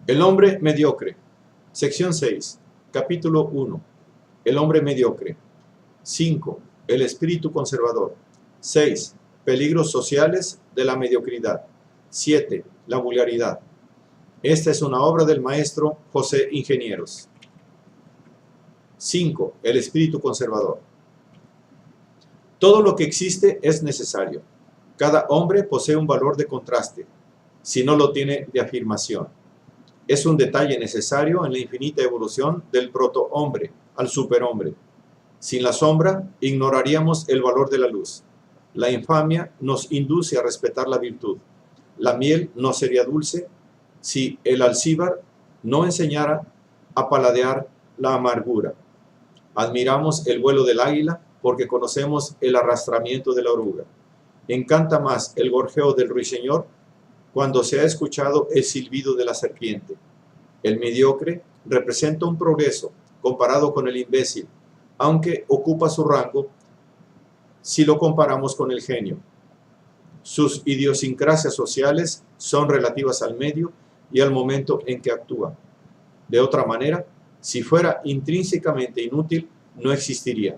El hombre mediocre. Sección 6. Capítulo 1. El hombre mediocre. 5. El espíritu conservador. 6. Peligros sociales de la mediocridad. 7. La vulgaridad. Esta es una obra del maestro José Ingenieros. 5. El espíritu conservador. Todo lo que existe es necesario. Cada hombre posee un valor de contraste, si no lo tiene de afirmación. Es un detalle necesario en la infinita evolución del protohombre al superhombre. Sin la sombra, ignoraríamos el valor de la luz. La infamia nos induce a respetar la virtud. La miel no sería dulce si el alcíbar no enseñara a paladear la amargura. Admiramos el vuelo del águila porque conocemos el arrastramiento de la oruga. Encanta más el gorjeo del ruiseñor cuando se ha escuchado el silbido de la serpiente. El mediocre representa un progreso comparado con el imbécil, aunque ocupa su rango si lo comparamos con el genio. Sus idiosincrasias sociales son relativas al medio y al momento en que actúa. De otra manera, si fuera intrínsecamente inútil, no existiría.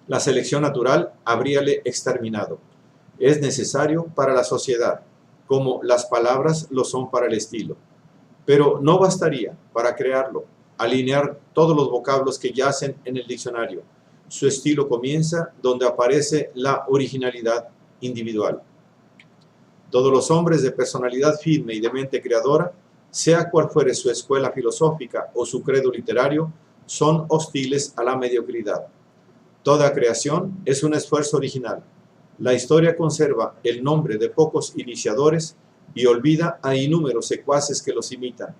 La selección natural habríale exterminado. Es necesario para la sociedad, como las palabras lo son para el estilo. Pero no bastaría para crearlo, alinear todos los vocablos que yacen en el diccionario. Su estilo comienza donde aparece la originalidad individual. Todos los hombres de personalidad firme y de mente creadora, sea cual fuere su escuela filosófica o su credo literario, son hostiles a la mediocridad. Toda creación es un esfuerzo original. La historia conserva el nombre de pocos iniciadores y olvida a inúmeros secuaces que los imitan.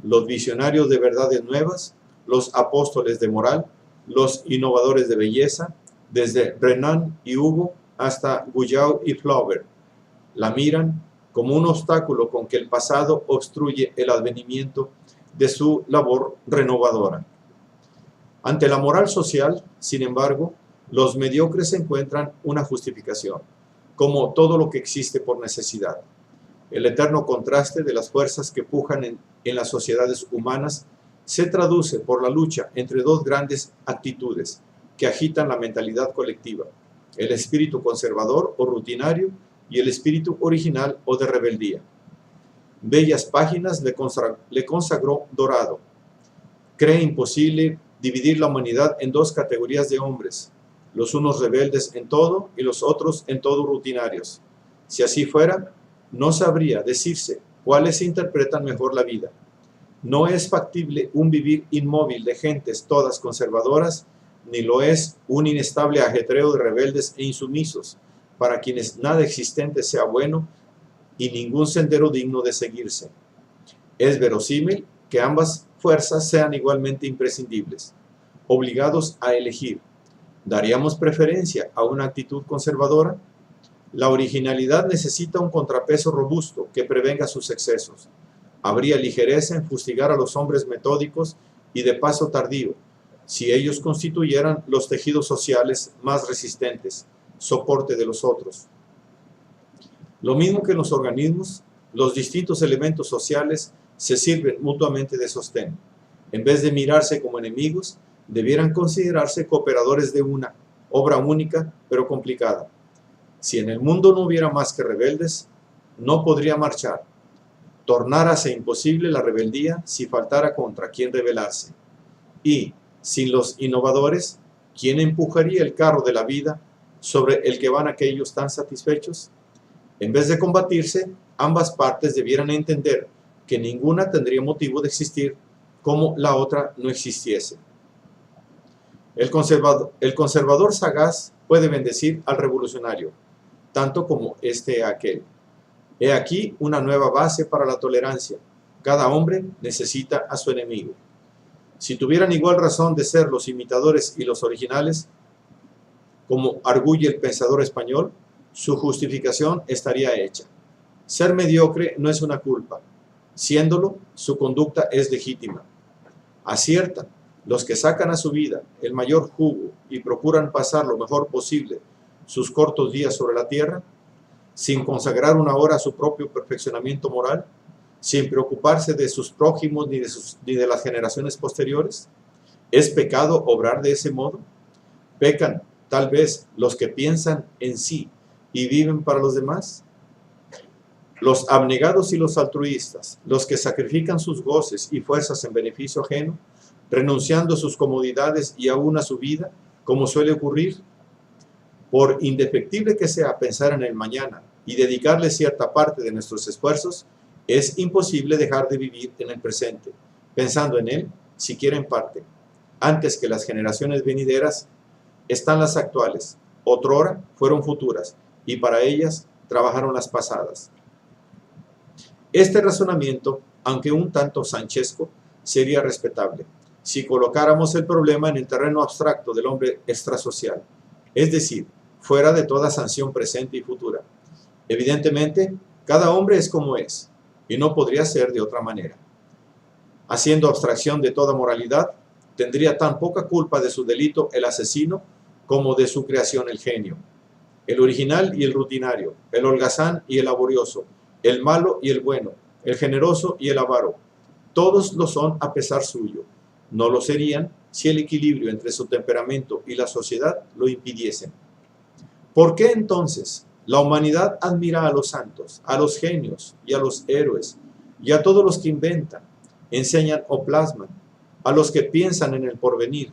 Los visionarios de verdades nuevas, los apóstoles de moral, los innovadores de belleza, desde Renan y Hugo hasta Guyau y Flaubert, la miran como un obstáculo con que el pasado obstruye el advenimiento de su labor renovadora. Ante la moral social, sin embargo, los mediocres encuentran una justificación, como todo lo que existe por necesidad. El eterno contraste de las fuerzas que pujan en las sociedades humanas se traduce por la lucha entre dos grandes actitudes que agitan la mentalidad colectiva: el espíritu conservador o rutinario y el espíritu original o de rebeldía. Bellas páginas le consagró Dorado. Cree imposible dividir la humanidad en dos categorías de hombres, los unos rebeldes en todo y los otros en todo rutinarios. Si así fuera, no sabría decirse cuáles interpretan mejor la vida. No es factible un vivir inmóvil de gentes todas conservadoras, ni lo es un inestable ajetreo de rebeldes e insumisos, para quienes nada existente sea bueno y ningún sendero digno de seguirse. Es verosímil que ambas fuerzas sean igualmente imprescindibles. Obligados a elegir, ¿daríamos preferencia a una actitud conservadora? La originalidad necesita un contrapeso robusto que prevenga sus excesos. Habría ligereza en fustigar a los hombres metódicos y de paso tardío, si ellos constituyeran los tejidos sociales más resistentes, soporte de los otros. Lo mismo que en los organismos, los distintos elementos sociales se sirven mutuamente de sostén. En vez de mirarse como enemigos, debieran considerarse cooperadores de una obra única pero complicada. Si en el mundo no hubiera más que rebeldes, no podría marchar. Tornárase imposible la rebeldía si faltara contra quien rebelarse. Y, sin los innovadores, ¿quién empujaría el carro de la vida sobre el que van aquellos tan satisfechos? En vez de combatirse, ambas partes debieran entender que ninguna tendría motivo de existir como la otra no existiese. El conservador sagaz puede bendecir al revolucionario, tanto como este a aquel. He aquí una nueva base para la tolerancia. Cada hombre necesita a su enemigo. Si tuvieran igual razón de ser los imitadores y los originales, como arguye el pensador español, su justificación estaría hecha. Ser mediocre no es una culpa. Siéndolo, su conducta es legítima. Aciertan los que sacan a su vida el mayor jugo y procuran pasar lo mejor posible sus cortos días sobre la tierra, sin consagrar una hora a su propio perfeccionamiento moral. sin preocuparse de sus prójimos ni de las generaciones posteriores? ¿Es pecado obrar de ese modo? ¿Pecan tal vez los que piensan en sí y viven para los demás? Los abnegados y los altruistas, los que sacrifican sus goces y fuerzas en beneficio ajeno, renunciando a sus comodidades y aún a su vida, como suele ocurrir, por indefectible que sea pensar en el mañana y dedicarle cierta parte de nuestros esfuerzos, es imposible dejar de vivir en el presente, pensando en él, siquiera en parte. Antes que las generaciones venideras están las actuales, otrora fueron futuras, y para ellas trabajaron las pasadas. Este razonamiento, aunque un tanto sanchesco, sería respetable si colocáramos el problema en el terreno abstracto del hombre extrasocial, es decir, fuera de toda sanción presente y futura. Evidentemente, cada hombre es como es, y no podría ser de otra manera. Haciendo abstracción de toda moralidad, tendría tan poca culpa de su delito el asesino como de su creación el genio, el original y el rutinario, el holgazán y el laborioso, el malo y el bueno, el generoso y el avaro. Todos lo son a pesar suyo. No lo serían si el equilibrio entre su temperamento y la sociedad lo impidiesen. ¿Por qué entonces la humanidad admira a los santos, a los genios y a los héroes, y a todos los que inventan, enseñan o plasman, a los que piensan en el porvenir,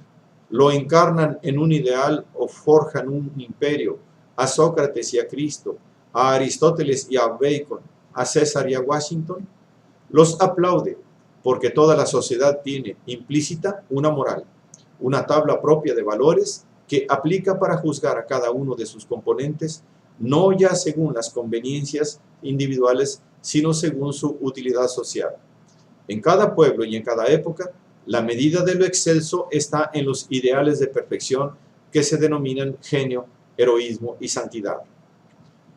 lo encarnan en un ideal o forjan un imperio, a Sócrates y a Cristo, a Aristóteles y a Bacon, a César y a Washington? Los aplaude porque toda la sociedad tiene implícita una moral, una tabla propia de valores que aplica para juzgar a cada uno de sus componentes, no ya según las conveniencias individuales, sino según su utilidad social. En cada pueblo y en cada época, la medida de lo excelso está en los ideales de perfección que se denominan genio, heroísmo y santidad.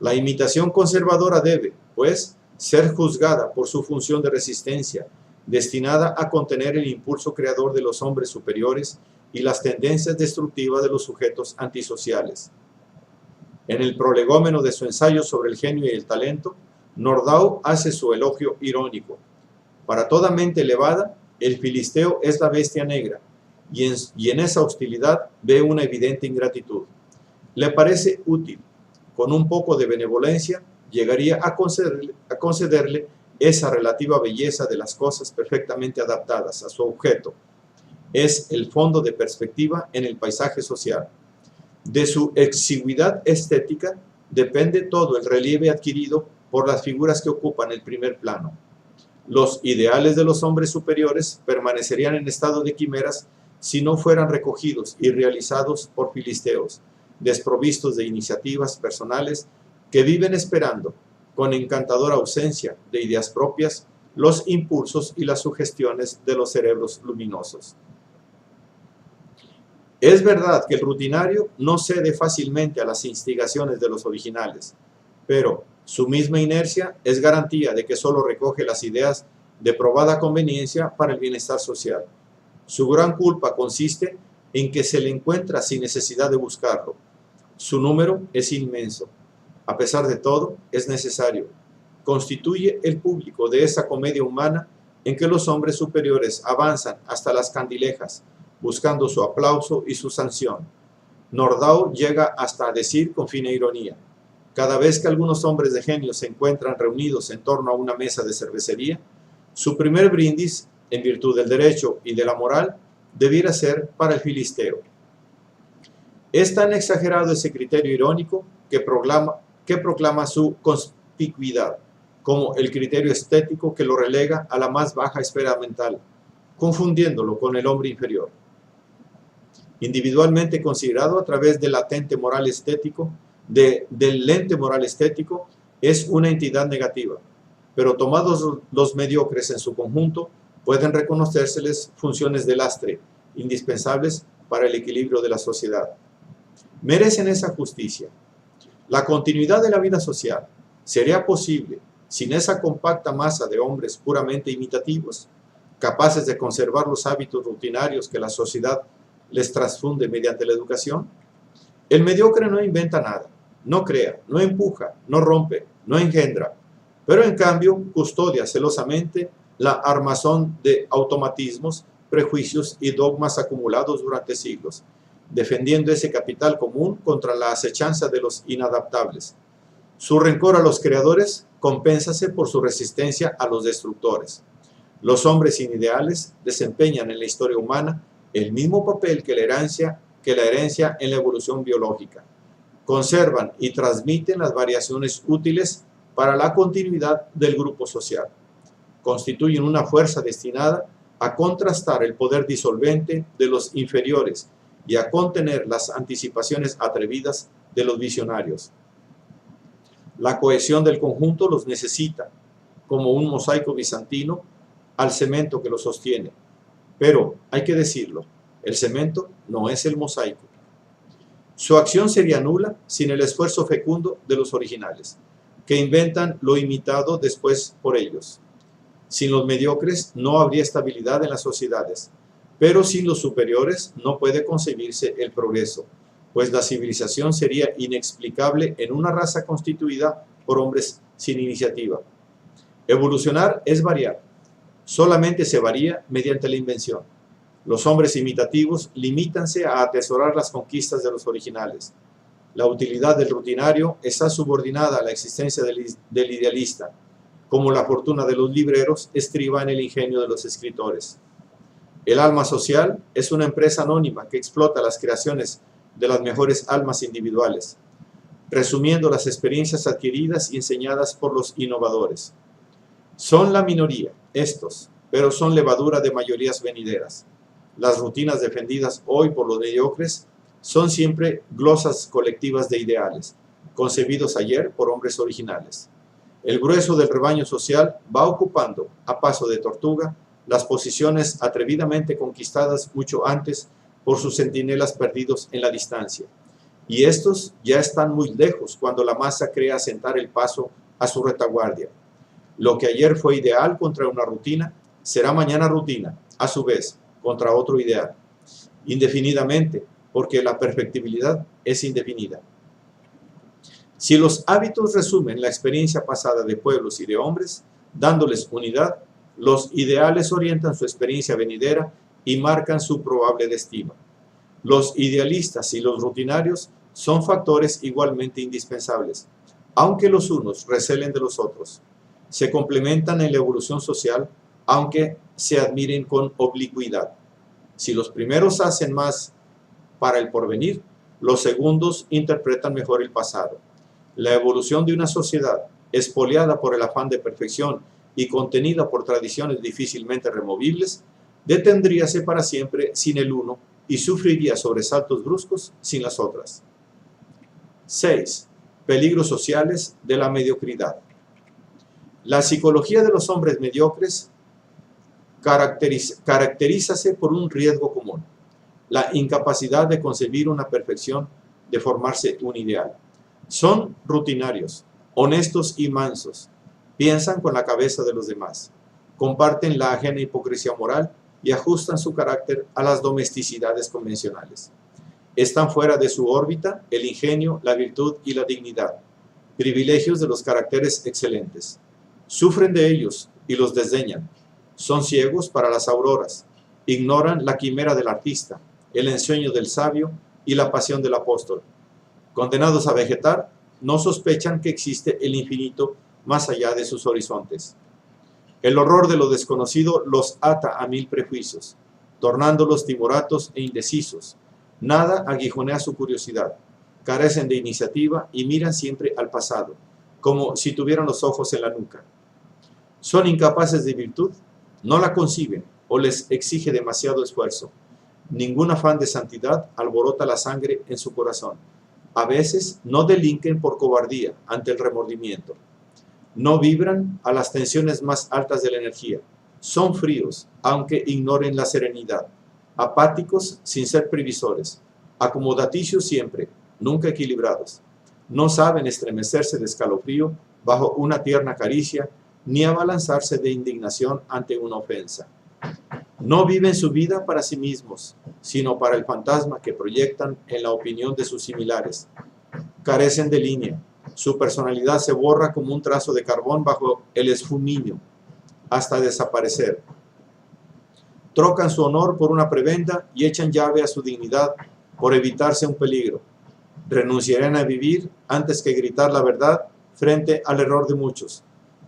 La imitación conservadora debe, pues, ser juzgada por su función de resistencia, destinada a contener el impulso creador de los hombres superiores y las tendencias destructivas de los sujetos antisociales. En el prolegómeno de su ensayo sobre el genio y el talento, Nordau hace su elogio irónico. Para toda mente elevada, el filisteo es la bestia negra, y en esa hostilidad ve una evidente ingratitud. Le parece útil, con un poco de benevolencia, llegaría a concederle esa relativa belleza de las cosas perfectamente adaptadas a su objeto. Es el fondo de perspectiva en el paisaje social. De su exigüidad estética depende todo el relieve adquirido por las figuras que ocupan el primer plano. Los ideales de los hombres superiores permanecerían en estado de quimeras si no fueran recogidos y realizados por filisteos, desprovistos de iniciativas personales que viven esperando, con encantadora ausencia de ideas propias, los impulsos y las sugestiones de los cerebros luminosos. Es verdad que el rutinario no cede fácilmente a las instigaciones de los originales, pero su misma inercia es garantía de que solo recoge las ideas de probada conveniencia para el bienestar social. Su gran culpa consiste en que se le encuentra sin necesidad de buscarlo. Su número es inmenso. A pesar de todo, es necesario. Constituye el público de esa comedia humana en que los hombres superiores avanzan hasta las candilejas, buscando su aplauso y su sanción. Nordau llega hasta a decir con fina ironía: cada vez que algunos hombres de genio se encuentran reunidos en torno a una mesa de cervecería, su primer brindis, en virtud del derecho y de la moral, debiera ser para el filisteo. Es tan exagerado ese criterio irónico que proclama su conspicuidad, como el criterio estético que lo relega a la más baja esfera mental, confundiéndolo con el hombre inferior. Individualmente considerado a través del latente moral estético, del lente moral estético, es una entidad negativa, pero tomados los mediocres en su conjunto, pueden reconocérseles funciones de lastre, indispensables para el equilibrio de la sociedad. Merecen esa justicia. La continuidad de la vida social sería posible sin esa compacta masa de hombres puramente imitativos, capaces de conservar los hábitos rutinarios que la sociedad les transfunde mediante la educación. El mediocre no inventa nada, no crea, no empuja, no rompe, no engendra, pero en cambio custodia celosamente la armazón de automatismos, prejuicios y dogmas acumulados durante siglos, defendiendo ese capital común contra la acechanza de los inadaptables. Su rencor a los creadores compénsase por su resistencia a los destructores. Los hombres sin ideales desempeñan en la historia humana el mismo papel que la herencia en la evolución biológica. Conservan y transmiten las variaciones útiles para la continuidad del grupo social. Constituyen una fuerza destinada a contrastar el poder disolvente de los inferiores y a contener las anticipaciones atrevidas de los visionarios. La cohesión del conjunto los necesita, como un mosaico bizantino, al cemento que lo sostiene. Pero, hay que decirlo, el cemento no es el mosaico. Su acción sería nula sin el esfuerzo fecundo de los originales, que inventan lo imitado después por ellos. Sin los mediocres no habría estabilidad en las sociedades, pero sin los superiores no puede concebirse el progreso, pues la civilización sería inexplicable en una raza constituida por hombres sin iniciativa. Evolucionar es variar. Solamente se varía mediante la invención. Los hombres imitativos limítanse a atesorar las conquistas de los originales. La utilidad del rutinario está subordinada a la existencia del idealista, como la fortuna de los libreros estriba en el ingenio de los escritores. El alma social es una empresa anónima que explota las creaciones de las mejores almas individuales, resumiendo las experiencias adquiridas y enseñadas por los innovadores. Son la minoría, estos, pero son levadura de mayorías venideras. Las rutinas defendidas hoy por los mediocres son siempre glosas colectivas de ideales, concebidos ayer por hombres originales. El grueso del rebaño social va ocupando, a paso de tortuga, las posiciones atrevidamente conquistadas mucho antes por sus centinelas perdidos en la distancia. Y estos ya están muy lejos cuando la masa cree asentar el paso a su retaguardia. Lo que ayer fue ideal contra una rutina, será mañana rutina, a su vez, contra otro ideal. Indefinidamente, porque la perfectibilidad es indefinida. Si los hábitos resumen la experiencia pasada de pueblos y de hombres, dándoles unidad, los ideales orientan su experiencia venidera y marcan su probable destino. Los idealistas y los rutinarios son factores igualmente indispensables, aunque los unos recelen de los otros. Se complementan en la evolución social, aunque se admiren con oblicuidad. Si los primeros hacen más para el porvenir, los segundos interpretan mejor el pasado. La evolución de una sociedad, espoliada por el afán de perfección y contenida por tradiciones difícilmente removibles, detendríase para siempre sin el uno y sufriría sobresaltos bruscos sin las otras. 6. Peligros sociales de la mediocridad. La psicología de los hombres mediocres caracterízase por un riesgo común, la incapacidad de concebir una perfección, de formarse un ideal. Son rutinarios, honestos y mansos, piensan con la cabeza de los demás, comparten la ajena hipocresía moral y ajustan su carácter a las domesticidades convencionales. Están fuera de su órbita el ingenio, la virtud y la dignidad, privilegios de los caracteres excelentes. Sufren de ellos y los desdeñan. Son ciegos para las auroras, ignoran la quimera del artista, el ensueño del sabio y la pasión del apóstol. Condenados a vegetar, no sospechan que existe el infinito más allá de sus horizontes. El horror de lo desconocido los ata a mil prejuicios, tornándolos timoratos e indecisos. Nada aguijonea su curiosidad, carecen de iniciativa y miran siempre al pasado, como si tuvieran los ojos en la nuca. Son incapaces de virtud, no la conciben o les exige demasiado esfuerzo. Ningún afán de santidad alborota la sangre en su corazón. A veces no delinquen por cobardía ante el remordimiento. No vibran a las tensiones más altas de la energía. Son fríos, aunque ignoren la serenidad. Apáticos sin ser previsores. Acomodaticios siempre, nunca equilibrados. No saben estremecerse de escalofrío bajo una tierna caricia, ni abalanzarse de indignación ante una ofensa. No viven su vida para sí mismos, sino para el fantasma que proyectan en la opinión de sus similares. Carecen de línea, Su personalidad se borra como un trazo de carbón bajo el esfuminio, hasta desaparecer. Trocan su honor por una prebenda y echan llave a su dignidad por evitarse un peligro. Renunciarán a vivir antes que gritar la verdad frente al error de muchos.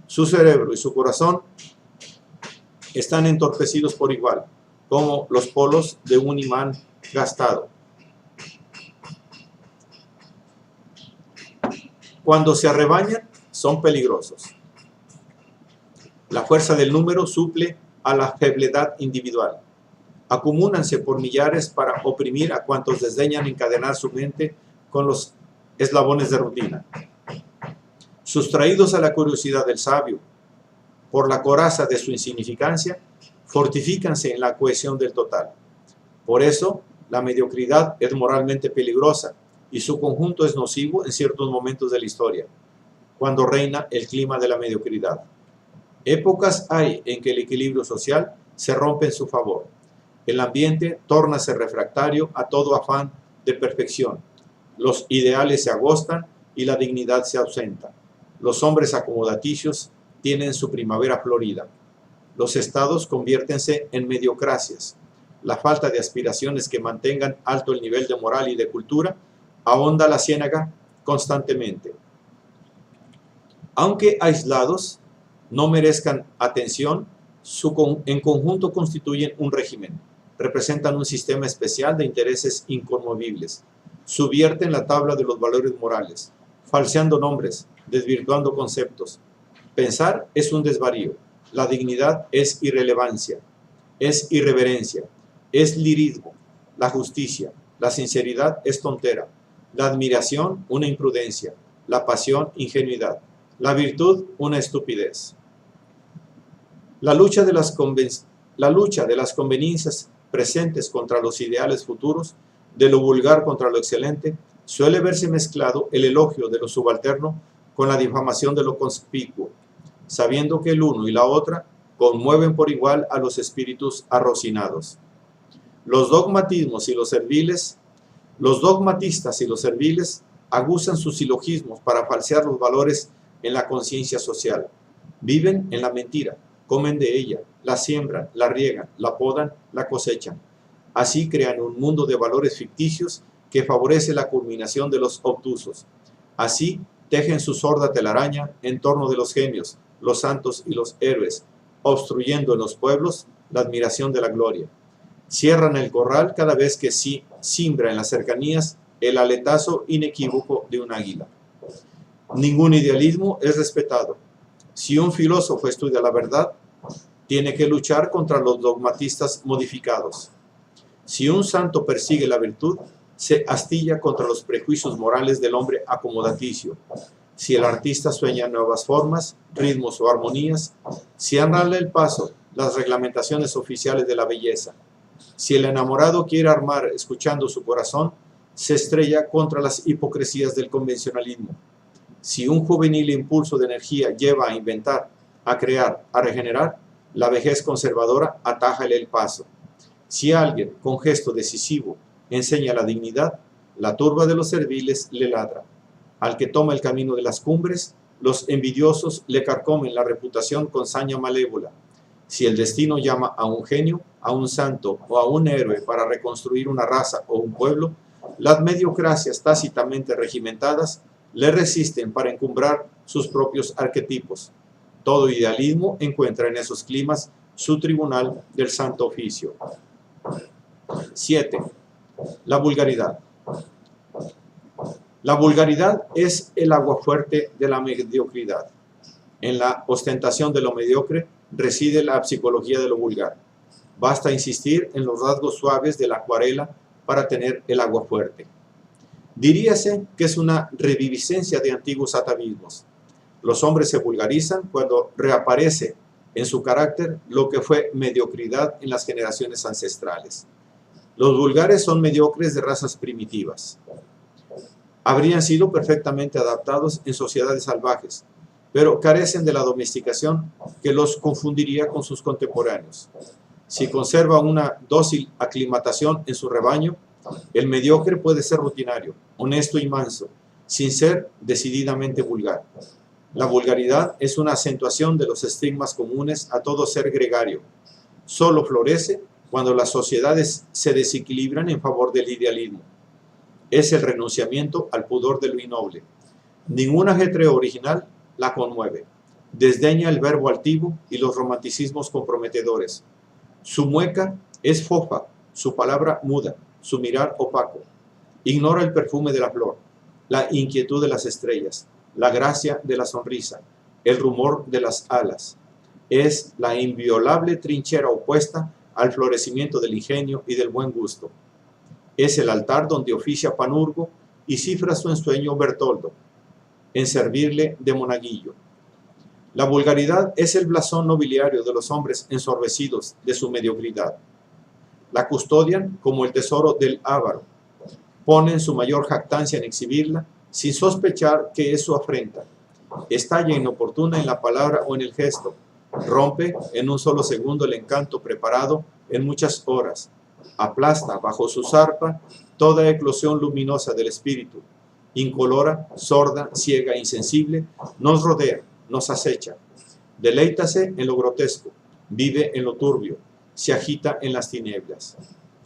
Su cerebro y su corazón están entorpecidos por igual, como los polos de un imán gastado. Cuando se arrebañan, son peligrosos. La fuerza del número suple a la febledad individual. Acumúlanse por millares para oprimir a cuantos desdeñan encadenar su mente con los eslabones de rutina. Sustraídos a la curiosidad del sabio por la coraza de su insignificancia, fortifícanse en la cohesión del total. Por eso, la mediocridad es moralmente peligrosa y su conjunto es nocivo en ciertos momentos de la historia, cuando reina el clima de la mediocridad. Épocas hay en que el equilibrio social se rompe en su favor. El ambiente tórnase refractario a todo afán de perfección. Los ideales se agostan y la dignidad se ausenta. Los hombres acomodaticios tienen su primavera florida. Los estados conviértense en mediocracias. La falta de aspiraciones que mantengan alto el nivel de moral y de cultura ahonda la ciénaga constantemente. Aunque aislados, no merezcan atención, en conjunto constituyen un régimen, representan un sistema especial de intereses inconmovibles, subvierten la tabla de los valores morales, falseando nombres, desvirtuando conceptos. Pensar es un desvarío, la dignidad es irrelevancia, es irreverencia, es lirismo, la justicia, la sinceridad es tontera, la admiración una imprudencia, la pasión ingenuidad, la virtud una estupidez. La lucha de las conveniencias presentes contra los ideales futuros, de lo vulgar contra lo excelente, suele verse mezclado el elogio de lo subalterno con la difamación de lo conspicuo, sabiendo que el uno y la otra conmueven por igual a los espíritus arrocinados. Los dogmatistas y los serviles aguzan sus silogismos para falsear los valores en la conciencia social. Viven en la mentira, comen de ella, la siembran, la riegan, la podan, la cosechan. Así crean un mundo de valores ficticios que favorece la culminación de los obtusos. Así tejen su sorda telaraña en torno de los genios, los santos y los héroes, obstruyendo en los pueblos la admiración de la gloria. Cierran el corral cada vez que cimbra en las cercanías el aletazo inequívoco de un águila. Ningún idealismo es respetado. Si un filósofo estudia la verdad, tiene que luchar contra los dogmatistas modificados. Si un santo persigue la virtud, se astilla contra los prejuicios morales del hombre acomodaticio. Si el artista sueña nuevas formas, ritmos o armonías, si arranla el paso las reglamentaciones oficiales de la belleza. Si el enamorado quiere armar escuchando su corazón, se estrella contra las hipocresías del convencionalismo. Si un juvenil impulso de energía lleva a inventar, a crear, a regenerar, la vejez conservadora atájale el paso. Si alguien, con gesto decisivo, enseña la dignidad, la turba de los serviles le ladra. Al que toma el camino de las cumbres, los envidiosos le carcomen la reputación con saña malévola. Si el destino llama a un genio, a un santo o a un héroe para reconstruir una raza o un pueblo, las mediocracias tácitamente regimentadas le resisten para encumbrar sus propios arquetipos. Todo idealismo encuentra en esos climas su tribunal del santo oficio. 7. La vulgaridad. La vulgaridad es el aguafuerte de la mediocridad. En la ostentación de lo mediocre reside la psicología de lo vulgar. Basta insistir en los rasgos suaves de la acuarela para tener el aguafuerte. Diríase que es una reviviscencia de antiguos atavismos. Los hombres se vulgarizan cuando reaparece en su carácter lo que fue mediocridad en las generaciones ancestrales. Los vulgares son mediocres de razas primitivas. Habrían sido perfectamente adaptados en sociedades salvajes, pero carecen de la domesticación que los confundiría con sus contemporáneos. Si conserva una dócil aclimatación en su rebaño, el mediocre puede ser rutinario, honesto y manso, sin ser decididamente vulgar. La vulgaridad es una acentuación de los estigmas comunes a todo ser gregario. Solo florece cuando las sociedades se desequilibran en favor del idealismo. Es el renunciamiento al pudor de lo innoble. Ningún ajetreo original la conmueve. Desdeña el verbo altivo y los romanticismos comprometedores. Su mueca es fofa, su palabra muda, su mirar opaco. Ignora el perfume de la flor, la inquietud de las estrellas, la gracia de la sonrisa, el rumor de las alas. Es la inviolable trinchera opuesta al florecimiento del ingenio y del buen gusto. Es el altar donde oficia Panurgo y cifra su ensueño Bertoldo, en servirle de monaguillo. La vulgaridad es el blasón nobiliario de los hombres ensorbecidos de su mediocridad. La custodian como el tesoro del avaro. Ponen su mayor jactancia en exhibirla, sin sospechar que es su afrenta. Estalla inoportuna en la palabra o en el gesto. Rompe en un solo segundo el encanto preparado en muchas horas. Aplasta bajo su zarpa toda eclosión luminosa del espíritu. Incolora, sorda, ciega, insensible, nos rodea, nos acecha. Deleítase en lo grotesco, vive en lo turbio, se agita en las tinieblas.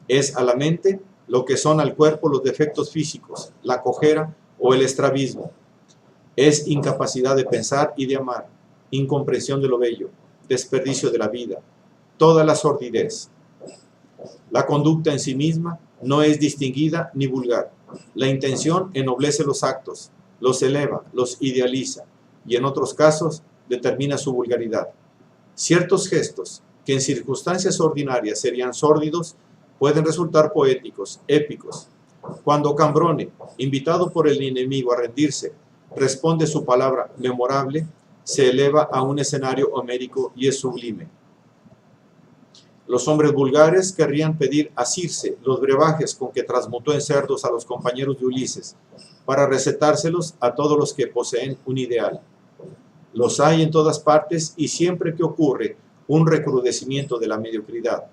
Es a la mente lo que son al cuerpo los defectos físicos, la cojera o el estrabismo. Es incapacidad de pensar y de amar, incomprensión de lo bello, desperdicio de la vida, toda la sordidez. La conducta en sí misma no es distinguida ni vulgar. La intención ennoblece los actos, los eleva, los idealiza y en otros casos determina su vulgaridad. Ciertos gestos que en circunstancias ordinarias serían sórdidos pueden resultar poéticos, épicos. Cuando Cambrone, invitado por el enemigo a rendirse, responde su palabra memorable, se eleva a un escenario homérico y es sublime. Los hombres vulgares querrían pedir a Circe los brebajes con que transmutó en cerdos a los compañeros de Ulises, para recetárselos a todos los que poseen un ideal. Los hay en todas partes y siempre que ocurre un recrudecimiento de la mediocridad.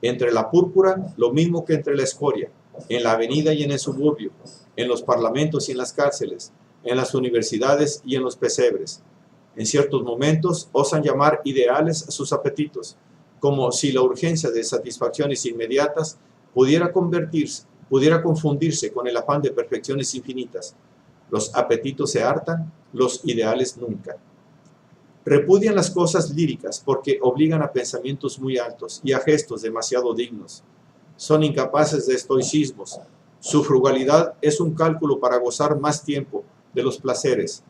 Entre la púrpura, lo mismo que entre la escoria, en la avenida y en el suburbio, en los parlamentos y en las cárceles, en las universidades y en los pesebres. En ciertos momentos osan llamar ideales a sus apetitos, como si la urgencia de satisfacciones inmediatas pudiera confundirse con el afán de perfecciones infinitas. Los apetitos se hartan, los ideales nunca. Repudian las cosas líricas porque obligan a pensamientos muy altos y a gestos demasiado dignos. Son incapaces de estoicismos. Su frugalidad es un cálculo para gozar más tiempo de los placeres,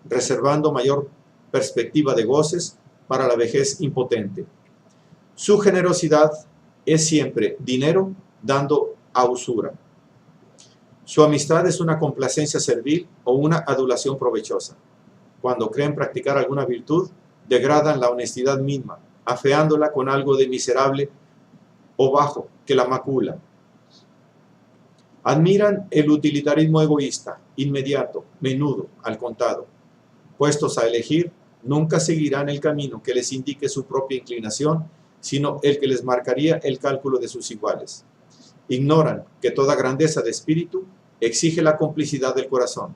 reservando mayor perspectiva de goces para la vejez impotente. Su generosidad es siempre dinero dando a usura. Su amistad es una complacencia servil o una adulación provechosa. Cuando creen practicar alguna virtud, degradan la honestidad misma, afeándola con algo de miserable o bajo que la macula. Admiran el utilitarismo egoísta, inmediato, menudo, al contado. Puestos a elegir, nunca seguirán el camino que les indique su propia inclinación, sino el que les marcaría el cálculo de sus iguales. Ignoran que toda grandeza de espíritu exige la complicidad del corazón.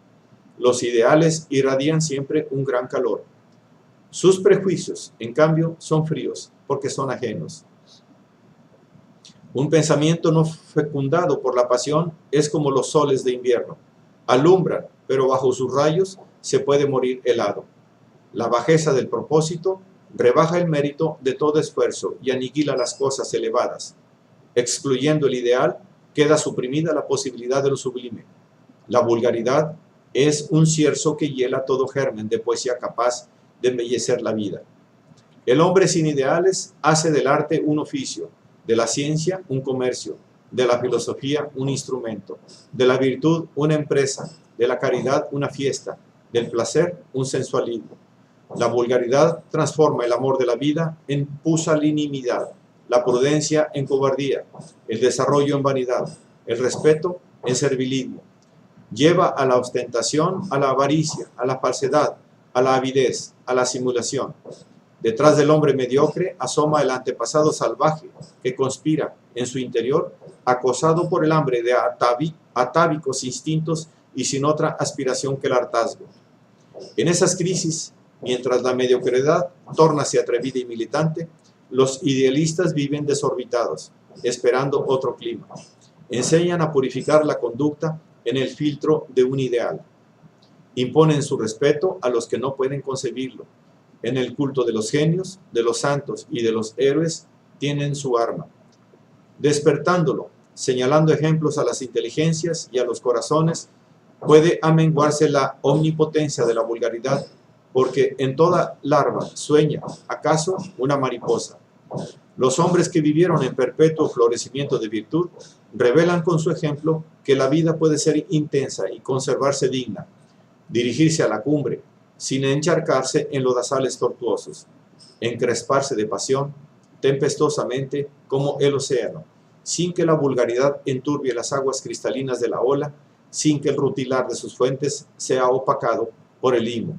Los ideales irradian siempre un gran calor. Sus prejuicios, en cambio, son fríos, porque son ajenos. Un pensamiento no fecundado por la pasión es como los soles de invierno. Alumbran, pero bajo sus rayos se puede morir helado. La bajeza del propósito rebaja el mérito de todo esfuerzo y aniquila las cosas elevadas. Excluyendo el ideal, queda suprimida la posibilidad de lo sublime. La vulgaridad es un cierzo que hiela todo germen de poesía capaz de embellecer la vida. El hombre sin ideales hace del arte un oficio, de la ciencia un comercio, de la filosofía un instrumento, de la virtud una empresa, de la caridad una fiesta, del placer un sensualismo. La vulgaridad transforma el amor de la vida en pusilanimidad, la prudencia en cobardía, el desarrollo en vanidad, el respeto en servilismo. Lleva a la ostentación, a la avaricia, a la falsedad, a la avidez, a la simulación. Detrás del hombre mediocre asoma el antepasado salvaje que conspira en su interior, acosado por el hambre de atávicos instintos y sin otra aspiración que el hartazgo. En esas crisis, mientras la mediocridad tórnase atrevida y militante, los idealistas viven desorbitados, esperando otro clima. Enseñan a purificar la conducta en el filtro de un ideal. Imponen su respeto a los que no pueden concebirlo. En el culto de los genios, de los santos y de los héroes tienen su arma. Despertándolo, señalando ejemplos a las inteligencias y a los corazones, puede amenguarse la omnipotencia de la vulgaridad, porque en toda larva sueña, acaso, una mariposa. Los hombres que vivieron en perpetuo florecimiento de virtud revelan con su ejemplo que la vida puede ser intensa y conservarse digna, dirigirse a la cumbre, sin encharcarse en lodazales tortuosos, encresparse de pasión, tempestuosamente como el océano, sin que la vulgaridad enturbie las aguas cristalinas de la ola, sin que el rutilar de sus fuentes sea opacado por el limo.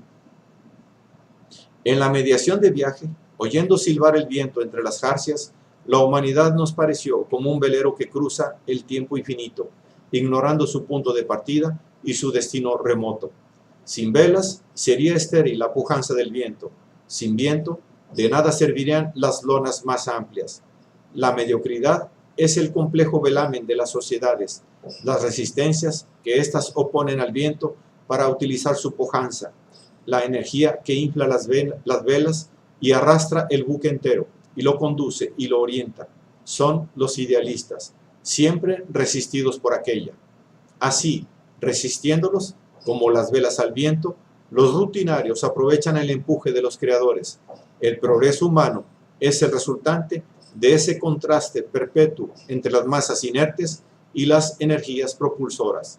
En la mediación de viaje, oyendo silbar el viento entre las jarcias, la humanidad nos pareció como un velero que cruza el tiempo infinito, ignorando su punto de partida y su destino remoto. Sin velas, sería estéril la pujanza del viento. Sin viento, de nada servirían las lonas más amplias. La mediocridad es el complejo velamen de las sociedades, las resistencias que éstas oponen al viento para utilizar su pujanza, la energía que infla las velas y arrastra el buque entero, y lo conduce y lo orienta. Son los idealistas, siempre resistidos por aquella. Así, resistiéndolos, como las velas al viento, los rutinarios aprovechan el empuje de los creadores. El progreso humano es el resultante de ese contraste perpetuo entre las masas inertes y las energías propulsoras.